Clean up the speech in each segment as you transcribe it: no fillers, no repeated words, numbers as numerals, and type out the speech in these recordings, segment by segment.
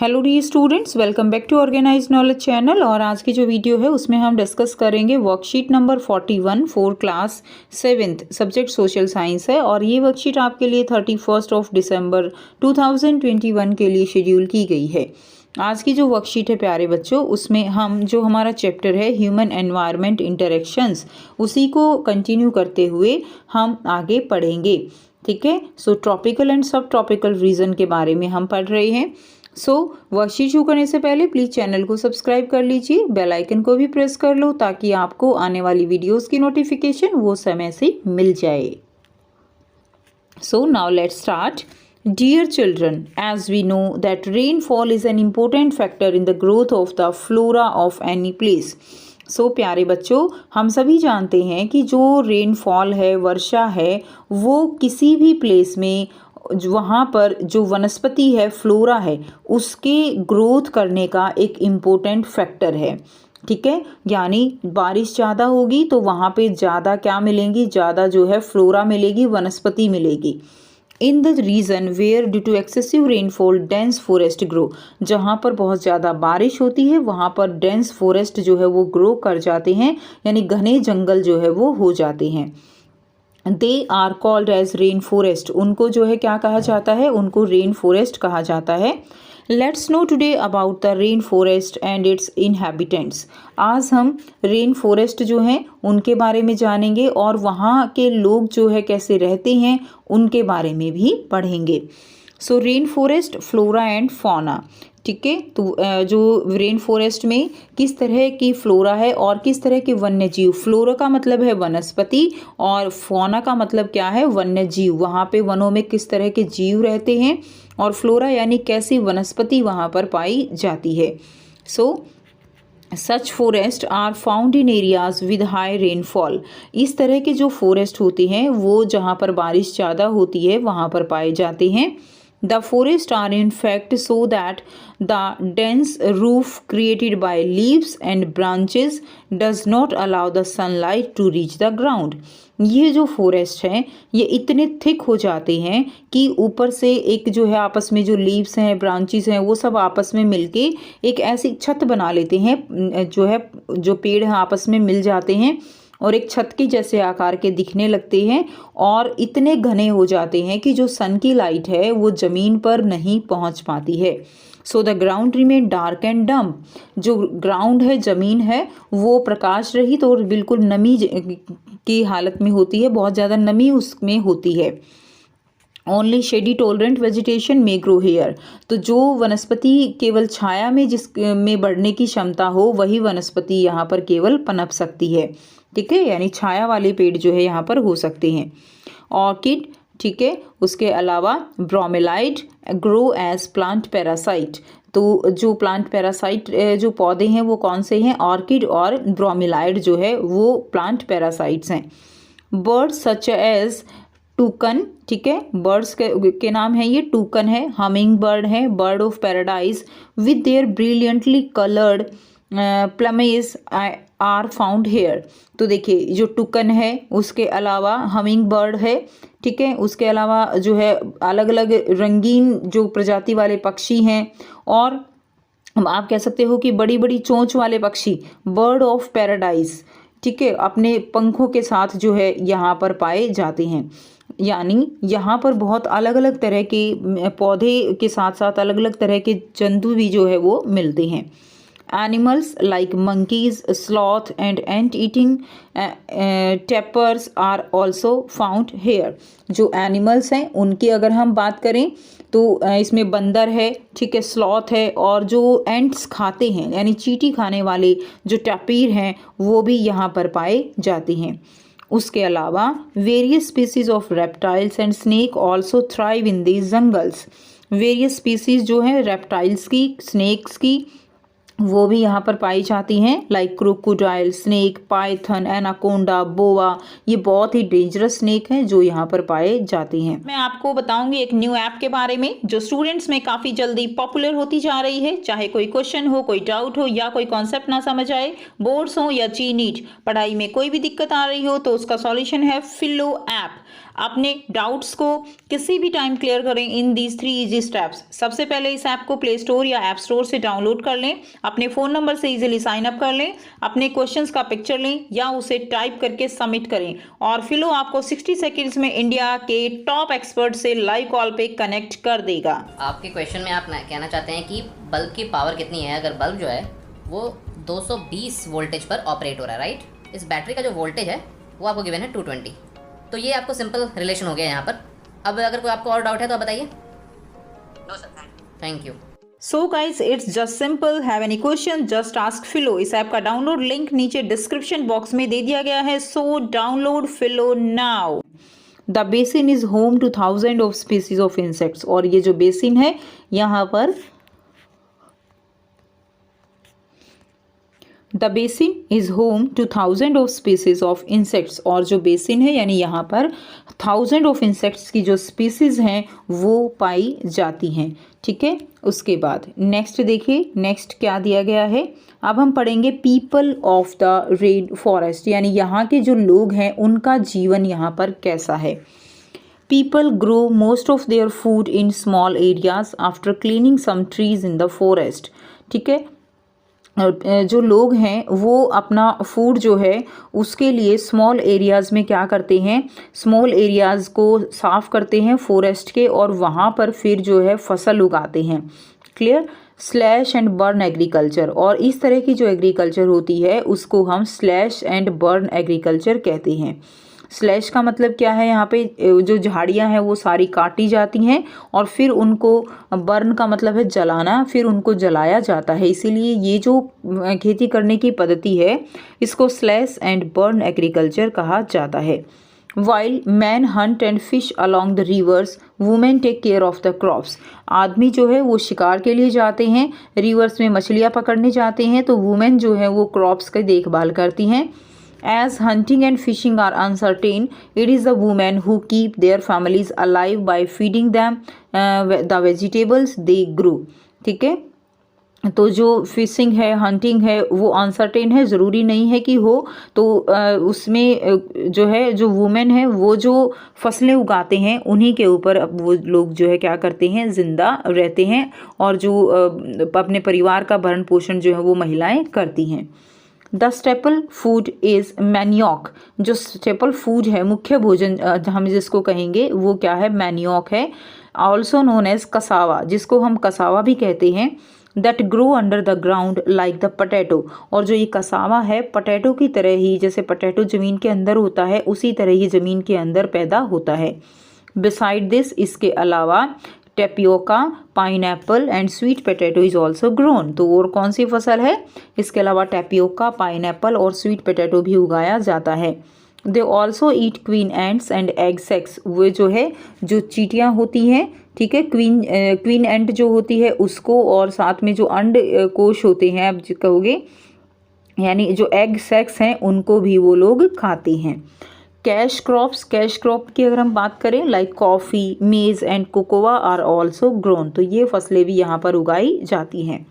Hello dear students, welcome back to organize knowledge channel. और आज की जो वीडियो है उसमें हम डिस्कस करेंगे worksheet number 41 for class 7th subject social science है। और ये वर्कशीट आपके लिए 31 दिसंबर 2021 के लिए शेड्यूल की गई है। आज की जो वर्कशीट है प्यारे बच्चों, उसमें हम जो हमारा चैप्टर है ह्यूमन एनवायरनमेंट इंटरेक्शंस, उसी को कंटिन्यू करते हुए हम आगे पढ़ेंगे। ठीक है, सो ट्रॉपिकल एंड सब ट्रॉपिकल रीजन के बारे में हम पढ़ रहे हैं। वर्कशीट शुरू करने से पहले प्लीज़ चैनल को सब्सक्राइब कर लीजिए, बेल आइकन को भी प्रेस कर लो ताकि आपको आने वाली वीडियोस की नोटिफिकेशन वो समय से मिल जाए। So now let's start. Dear children, as we know that rainfall is an important factor in the growth of the flora of any place. प्यारे बच्चों, हम सभी जानते हैं कि जो रेनफॉल है, वर्षा है, वो किसी भी प्लेस में वहाँ पर जो वनस्पति है, फ्लोरा है, उसके ग्रोथ करने का एक इम्पोर्टेंट फैक्टर है। ठीक है, यानी बारिश ज़्यादा होगी तो वहाँ पे ज़्यादा क्या मिलेंगी, ज़्यादा जो है फ्लोरा मिलेगी, वनस्पति मिलेगी। In the region where due to excessive rainfall dense forest grow, जहाँ पर बहुत ज़्यादा बारिश होती है वहाँ पर डेंस फॉरेस्ट जो है वो ग्रो कर जाते हैं, यानी घने जंगल जो है वो हो जाते हैं। They are called as rain forest, उनको जो है क्या कहा जाता है, उनको रेन फॉरेस्ट कहा जाता है। Let's no today about the rain forest and it's inhabitants. आज हम रेन फॉरेस्ट जो हैं उनके बारे में जानेंगे और वहाँ के लोग जो है कैसे रहते हैं उनके बारे में भी पढ़ेंगे। सो rain forest, flora and fauna. ठीक है, तो जो रेन फॉरेस्ट में किस तरह की फ्लोरा है और किस तरह के वन्य जीव। फ्लोरा का मतलब है वनस्पति और फौना का मतलब क्या है, वन्य जीव। वहाँ पे वनों में किस तरह के जीव रहते हैं और फ्लोरा यानी कैसी वनस्पति वहाँ पर पाई जाती है। Such forest are found in areas with high rainfall. इस तरह के जो फॉरेस्ट होते हैं वो जहाँ पर बारिश ज़्यादा होती है वहाँ पर पाए जाते हैं। The forests are in fact so that the dense roof created by leaves and branches does not allow the sunlight to reach the ground. ये जो फॉरेस्ट है ये इतने थिक हो जाते हैं कि ऊपर से एक जो है आपस में जो लीव्स हैं, ब्रांचेस हैं, वो सब आपस में मिलके एक ऐसी छत बना लेते हैं, जो है जो पेड़ हैं आपस में मिल जाते हैं और एक छत के जैसे आकार के दिखने लगते हैं और इतने घने हो जाते हैं कि जो सन की लाइट है वो ज़मीन पर नहीं पहुंच पाती है। So the ground remain dark and डम। जो ग्राउंड है, ज़मीन है, वो प्रकाश रहित और बिल्कुल नमी की हालत में होती है, बहुत ज़्यादा नमी उसमें होती है। Only shady tolerant vegetation may grow here. तो जो वनस्पति केवल छाया में जिसमें बढ़ने की क्षमता हो वही वनस्पति यहाँ पर केवल पनप सकती है। ठीक है, यानी छाया वाले पेड़ जो है यहाँ पर हो सकते हैं। ऑर्किड, ठीक है, उसके अलावा ब्रोमेलाइड ग्रो एज प्लांट पैरासाइट। तो जो प्लांट पैरासाइट जो पौधे हैं वो कौन से हैं, ऑर्किड और ब्रोमेलाइड जो है वो प्लांट पैरासाइट्स हैं। बर्ड्स सच एज टूकन, ठीक है, बर्ड्स के नाम है ये, टूकन है, हमिंग बर्ड है, bird of paradise with their brilliantly coloured plumage are found here. तो देखिए जो टुकन है, उसके अलावा हमिंग बर्ड है, ठीक है, उसके अलावा जो है अलग अलग रंगीन जो प्रजाति वाले पक्षी हैं, और आप कह सकते हो कि बड़ी बड़ी चोंच वाले पक्षी, बर्ड ऑफ पैराडाइज, ठीक है, अपने पंखों के साथ जो है यहाँ पर पाए जाते हैं। यानी यहाँ पर बहुत अलग अलग तरह के पौधे के साथ साथ अलग अलग तरह के जंतु भी जो है वो मिलते हैं। Animals like monkeys, sloth and ant-eating tapirs are also found here. जो एनिमल्स हैं उनकी अगर हम बात करें तो इसमें बंदर है, ठीक है, स्लॉथ है, और जो एंट्स खाते हैं यानी चींटी खाने वाले जो टैपीर हैं वो भी यहाँ पर पाए जाते हैं। उसके अलावा various species of reptiles and snake also thrive in these jungles. Various species जो है रेप्टाइल्स की, स्नेक्स की, वो भी यहाँ पर पाई जाती हैं, like crocodile, snake, python, anaconda, boa. ये बहुत ही डेंजरस स्नेक हैं जो यहाँ पर पाए जाते हैं। मैं आपको बताऊंगी एक न्यू ऐप के बारे में जो स्टूडेंट्स में काफ़ी जल्दी पॉपुलर होती जा रही है। चाहे कोई क्वेश्चन हो, कोई डाउट हो या कोई कॉन्सेप्ट ना समझ आए, बोर्ड्स हो या जी नीट, पढ़ाई में कोई भी दिक्कत आ रही हो तो उसका सॉल्यूशन है फिलो ऐप। अपने डाउट्स को किसी भी टाइम क्लियर करें इन दीज 3 इजी स्टेप्स। सबसे पहले इस ऐप को प्ले स्टोर या ऐप स्टोर से डाउनलोड कर लें, अपने फ़ोन नंबर से इजीली साइन अप कर लें, अपने क्वेश्चंस का पिक्चर लें या उसे टाइप करके सबमिट करें और फिलो आपको 60 सेकेंड्स में इंडिया के टॉप एक्सपर्ट से लाइव कॉल पे कनेक्ट कर देगा। आपके क्वेश्चन में आप कहना चाहते हैं कि बल्ब की पावर कितनी है। अगर बल्ब जो है वो 220 वोल्टेज पर ऑपरेट हो रहा है, राइट। इस बैटरी का जो वोल्टेज है वो आपको गिवन है 220। तो ये आपको सिंपल रिलेशन हो गया यहाँ पर। अब अगर कोई आपको और डाउट है तो आप बताइए। No sir, thank you. So guys it's just simple. Have any question just ask Filo. इस ऐप का डाउनलोड लिंक नीचे डिस्क्रिप्शन बॉक्स में दे दिया गया है, so download Filo now. The basin is home to thousand of species of insects. और ये जो बेसिन है यहाँ पर the basin is home to thousand of species of insects. और जो बेसिन है यानी यहाँ पर थाउजेंड ऑफ इंसेक्ट्स की जो स्पीसीज हैं वो पाई जाती हैं। ठीक है, उसके बाद नेक्स्ट देखिए, नेक्स्ट क्या दिया गया है। अब हम पढ़ेंगे people of the rain forest, यानी यहाँ के जो लोग हैं उनका जीवन यहाँ पर कैसा है। People grow most of their food in small areas after cleaning some trees in the forest. ठीक है, जो लोग हैं वो अपना फूड जो है उसके लिए स्मॉल एरियाज़ में क्या करते हैं, स्मॉल एरियाज़ को साफ़ करते हैं फॉरेस्ट के और वहाँ पर फिर जो है फसल उगाते हैं। Clear. Slash and burn agriculture, और इस तरह की जो एग्रीकल्चर होती है उसको हम स्लैश एंड बर्न एग्रीकल्चर कहते हैं। स्लैश का मतलब क्या है, यहाँ पे जो झाड़ियाँ हैं वो सारी काटी जाती हैं और फिर उनको, बर्न का मतलब है जलाना, फिर उनको जलाया जाता है। इसीलिए ये जो खेती करने की पद्धति है इसको स्लैश एंड बर्न एग्रीकल्चर कहा जाता है। While man hunt and fish along the rivers, women take care of the crops. आदमी जो है वो शिकार के लिए जाते हैं, रिवर्स में मछलियाँ पकड़ने जाते हैं, तो वुमेन जो है वो क्रॉप्स की देखभाल करती हैं। As hunting and fishing are uncertain, it is the women who keep their families alive by feeding them the vegetables they grow. ठीक है, तो जो फिशिंग है, हंटिंग है, वो अनसर्टेन है, ज़रूरी नहीं है कि हो, तो उसमें जो है जो वुमेन है वो जो फसलें उगाते हैं उन्हीं के ऊपर अब वो लोग जो है क्या करते हैं, ज़िंदा रहते हैं और जो अपने परिवार का भरण पोषण जो है वो महिलाएं करती हैं। The staple food is manioc. जो स्टेपल फूड है, मुख्य भोजन हम जिसको कहेंगे वो क्या है, मैनियॉक है। ऑल्सो नोन एज कसावा, जिसको हम कसावा भी कहते हैं। That grow under the ground like the potato. और जो ये कसावा है पटेटो की तरह ही, जैसे पटेटो ज़मीन के अंदर होता है उसी तरह ये ज़मीन के अंदर पैदा होता है। बिसाइड दिस, इसके अलावा tapioca, pineapple and sweet potato is also grown. तो और कौन सी फसल है, इसके अलावा टेपियोका, पाइनएप्पल और स्वीट पोटैटो भी उगाया जाता है। They also eat queen ants and egg sex. वो जो है जो चींटियाँ होती हैं, ठीक है, क्वीन एंट जो होती है उसको, और साथ में जो अंड कोश होते हैं आप कहोगे, यानी जो एग सेक्स हैं उनको भी वो लोग खाते हैं। कैश क्रॉप्स, कैश क्रॉप की अगर हम बात करें, like coffee, maize and cocoa are also grown. तो ये फसलें भी यहाँ पर उगाई जाती हैं।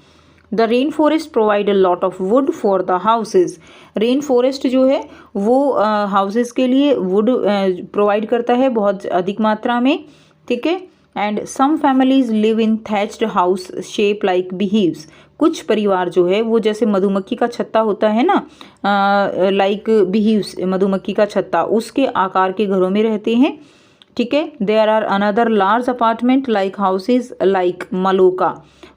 The rain forest provide a lot of wood for the houses. Rain forest जो है वो हाउसेज के लिए वुड प्रोवाइड करता है बहुत अधिक मात्रा में। ठीक है, and some families live in thatched house shape like beehives. कुछ परिवार जो है वो जैसे मधुमक्खी का छत्ता होता है ना, लाइक बीहीव्स, मधुमक्खी का छत्ता, उसके आकार के घरों में रहते हैं। ठीक है, there are another large apartment like houses like maloca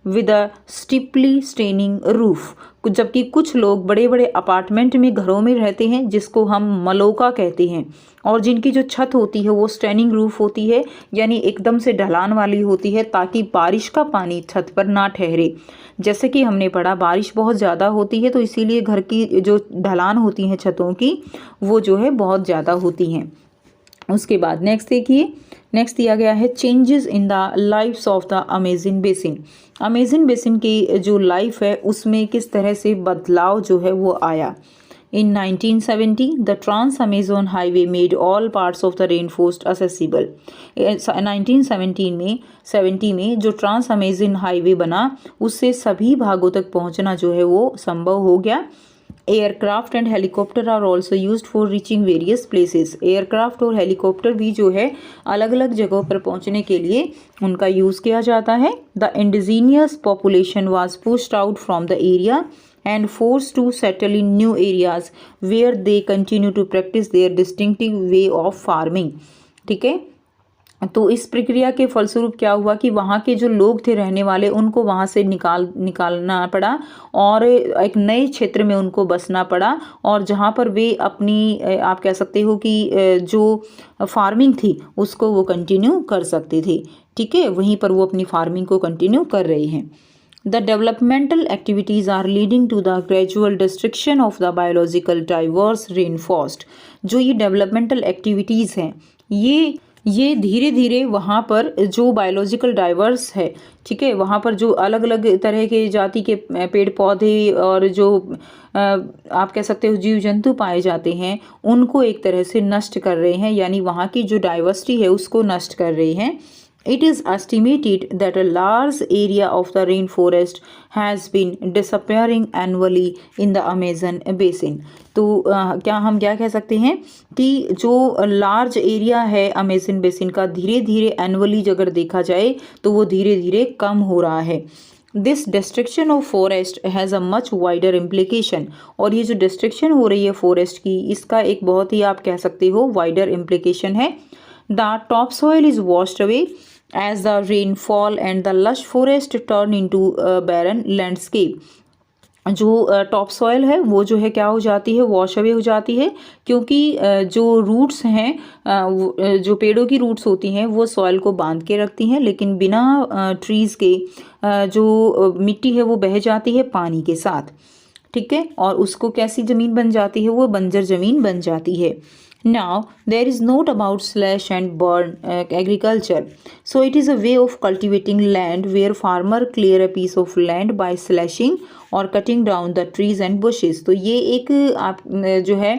with a steeply staining roof. जबकि कुछ लोग बड़े बड़े अपार्टमेंट में घरों में रहते हैं जिसको हम मलोका कहते हैं, और जिनकी जो छत होती है वो स्टेनिंग रूफ होती है, यानी एकदम से ढलान वाली होती है ताकि बारिश का पानी छत पर ना ठहरे। जैसे कि हमने पढ़ा बारिश बहुत ज़्यादा होती है तो इसीलिए घर की जो ढलान होती हैं छतों की वो जो है बहुत ज़्यादा होती हैं। उसके बाद नेक्स्ट देखिए, नेक्स्ट दिया गया है changes in the lifes of the Amazon basin. Amazon basin की जो लाइफ है उसमें किस तरह से बदलाव जो है वो आया। In 1970, the Trans-Amazon Highway made all parts of the rainforest accessible. 1970 में जो ट्रांस अमेजन हाईवे बना उससे सभी भागों तक पहुंचना जो है वो संभव हो गया। Aircraft and helicopter are also used for reaching various places. Aircraft और हेलीकॉप्टर भी जो है अलग अलग जगहों पर पहुंचने के लिए उनका यूज़ किया जाता है। The indigenous population was pushed out from the area and forced to settle in new areas where they continue to practice their distinctive way of farming। ठीक है, तो इस प्रक्रिया के फलस्वरूप क्या हुआ कि वहाँ के जो लोग थे रहने वाले, उनको वहाँ से निकालना पड़ा और एक नए क्षेत्र में उनको बसना पड़ा, और जहाँ पर वे अपनी आप कह सकते हो कि जो फार्मिंग थी उसको वो कंटिन्यू कर सकते थे। ठीक है, वहीं पर वो अपनी फार्मिंग को कंटिन्यू कर रहे हैं। The developmental activities are leading to the gradual destruction of the biological diverse rainforest। जो ये डेवलपमेंटल एक्टिविटीज़ हैं ये धीरे धीरे वहाँ पर जो बायोलॉजिकल डाइवर्स है, ठीक है, वहाँ पर जो अलग अलग तरह के जाति के पेड़ पौधे और जो आप कह सकते हो जीव जंतु पाए जाते हैं, उनको एक तरह से नष्ट कर रहे हैं, यानी वहाँ की जो डाइवर्सिटी है उसको नष्ट कर रहे हैं। It is estimated that a large area of the rainforest has been disappearing annually in the Amazon basin। तो क्या हम क्या कह सकते हैं कि जो लार्ज एरिया है अमेजन बेसिन का, धीरे धीरे एनुअली अगर देखा जाए तो वो धीरे धीरे कम हो रहा है। This destruction of forest has a much wider implication. और ये जो डिस्ट्रक्शन हो रही है फॉरेस्ट की, इसका एक बहुत ही आप कह सकते हो वाइडर इम्प्लीकेशन है। The top soil is washed away as the rainfall and the lush forest turn into a barren landscape। जो टॉप सॉइल है वो जो है क्या हो जाती है, वॉश अवे हो जाती है, क्योंकि जो रूट्स हैं, जो पेड़ों की रूट्स होती हैं वो सॉइल को बांध के रखती हैं, लेकिन बिना ट्रीज़ के जो मिट्टी है वो बह जाती है पानी के साथ। ठीक है, और उसको कैसी ज़मीन बन जाती है, वो बंजर ज़मीन बन जाती है। Now there is note about slash and burn agriculture। So it is a way of cultivating land where farmer clear a piece of land by slashing or cutting down the trees and bushes। तो ये एक आप जो है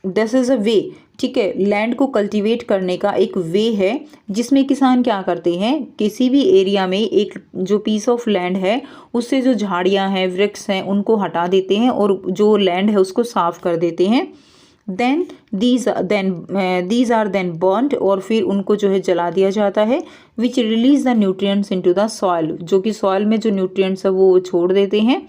this is a वे, ठीक है, land को cultivate करने का एक वे है, जिसमें किसान क्या करते हैं, किसी भी एरिया में एक जो पीस ऑफ लैंड है उससे जो झाड़ियाँ हैं, वृक्ष हैं, उनको हटा देते हैं और जो लैंड है उसको साफ कर देते हैं। these are then burnt, और फिर उनको जो है जला दिया जाता है, which release the nutrients into the soil, जो कि सॉइल में जो न्यूट्रिएंट्स है वो छोड़ देते हैं।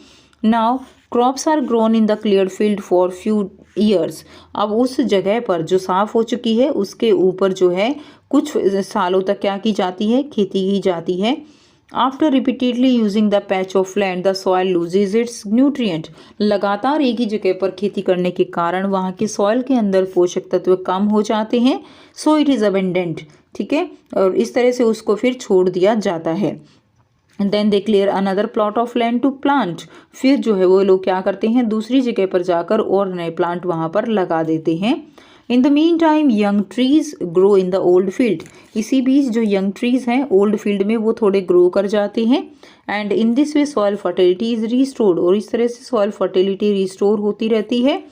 now crops are grown in the cleared field for few years। अब उस जगह पर जो साफ हो चुकी है उसके ऊपर जो है कुछ सालों तक क्या की जाती है, खेती की जाती है। After repeatedly using the patch of land the soil loses it's nutrient. लगातार एक ही जगह पर खेती करने के कारण वहाँ की सॉइल के अंदर पोषक तत्व कम हो जाते हैं। सो इट इज़ अबेंडेंट, ठीक है, और इस तरह से उसको फिर छोड़ दिया जाता है। Then they clear another plot of land to plant. फिर जो है वो लोग क्या करते हैं, दूसरी जगह पर जाकर और नए प्लांट वहाँ पर लगा देते हैं। In the mean time young trees grow in the old field. इसी बीच जो यंग ट्रीज हैं ओल्ड फील्ड में वो थोड़े ग्रो कर जाते हैं। And in this way soil fertility is restored, और इस तरह से सॉइल फर्टिलिटी रिस्टोर होती रहती है।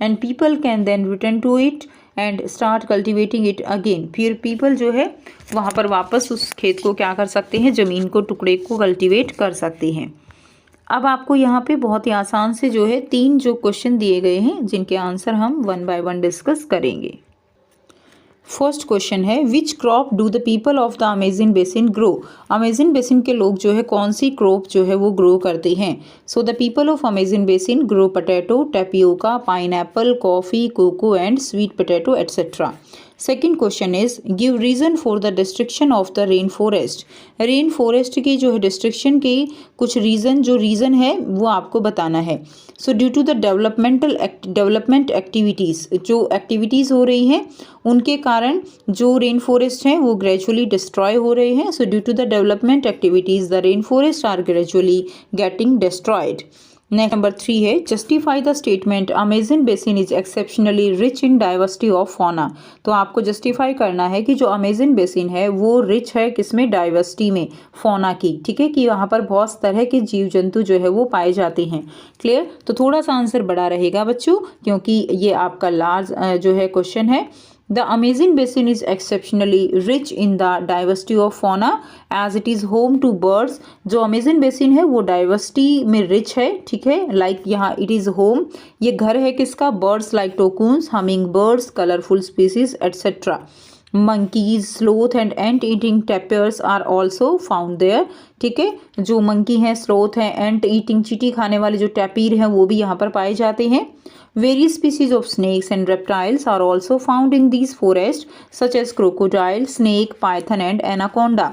And people can then return to it and start cultivating it again. फिर पीपल जो है वहाँ पर वापस उस खेत को क्या कर सकते हैं, ज़मीन को, टुकड़े को कल्टिवेट कर सकते हैं। अब आपको यहाँ पे बहुत ही आसान से जो है 3 जो क्वेश्चन दिए गए हैं जिनके आंसर हम 1 बाय 1 डिस्कस करेंगे। फर्स्ट क्वेश्चन है, which crop do the people of the Amazon basin grow. Amazon basin के लोग जो है कौन सी क्रॉप जो है वो ग्रो करते हैं। So the people of Amazon basin grow potato, tapioca, pineapple, coffee, cocoa and sweet potato etcetera. Second question is, give reason for the destruction of the rain forest. Rain forest की जो है destruction के कुछ reason है वो आपको बताना है। So due to the development activities, जो एक्टिविटीज़ हो रही हैं उनके कारण जो रेन फॉरेस्ट हैं वो ग्रेजुअली डिस्ट्रॉय हो रहे हैं। So due to the development activities the rain forest are gradually getting destroyed. Next number 3 है, justify the statement Amazon basin is exceptionally rich in diversity of fauna. तो आपको justify करना है कि जो अमेजन बेसिन है वो रिच है किसमें, डाइवर्सिटी में, फौना की, ठीक है, कि वहाँ पर बहुत तरह के जीव जंतु जो है वो पाए जाते हैं। क्लियर, तो थोड़ा सा आंसर बड़ा रहेगा बच्चों, क्योंकि ये आपका लार्ज जो है क्वेश्चन है। The Amazon basin is exceptionally rich in the diversity of fauna as it is home to birds. जो अमेजन बेसिन है वो डाइवर्सिटी में रिच है, ठीक है. लाइक यहाँ इट इज़ होम, ये घर है किसका? Birds like toucans, humming birds, colourful species etcetera. Monkeys, sloth and ant eating tapirs are also found there. ठीक है, जो मंकी हैं, स्लोथ हैं, एंट ईटिंग चींटी खाने वाले जो टैपीर हैं वो भी यहाँ पर पाए जाते हैं. Various species of snakes and reptiles are also found in these forests, such as crocodile, snake, python and anaconda.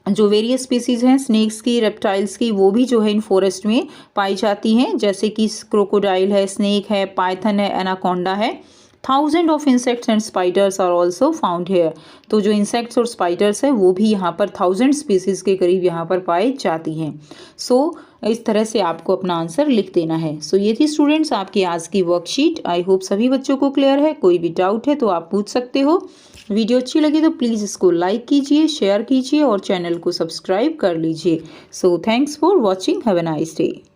जो वेरियस स्पीसीज हैं स्नेक्स की, रेप्टाइल्स की, वो भी जो है इन फॉरेस्ट में पाई जाती हैं, जैसे कि क्रोकोडाइल है, स्नेक है, पाइथन है, एनाकोंडा है. Thousand of insects and spiders are also found here. तो जो इंसेक्ट्स और स्पाइडर्स है वो भी यहाँ पर 1000 स्पीसीज के करीब यहाँ पर पाई जाती हैं. सो इस तरह से आपको अपना आंसर लिख देना है. सो ये थी स्टूडेंट्स आपकी आज की वर्कशीट. आई होप सभी बच्चों को क्लियर है. कोई भी डाउट है तो आप पूछ सकते हो. वीडियो अच्छी लगी तो प्लीज़ इसको लाइक कीजिए, शेयर कीजिए और चैनल को सब्सक्राइब कर लीजिए. So thanks for watching. Have a nice day.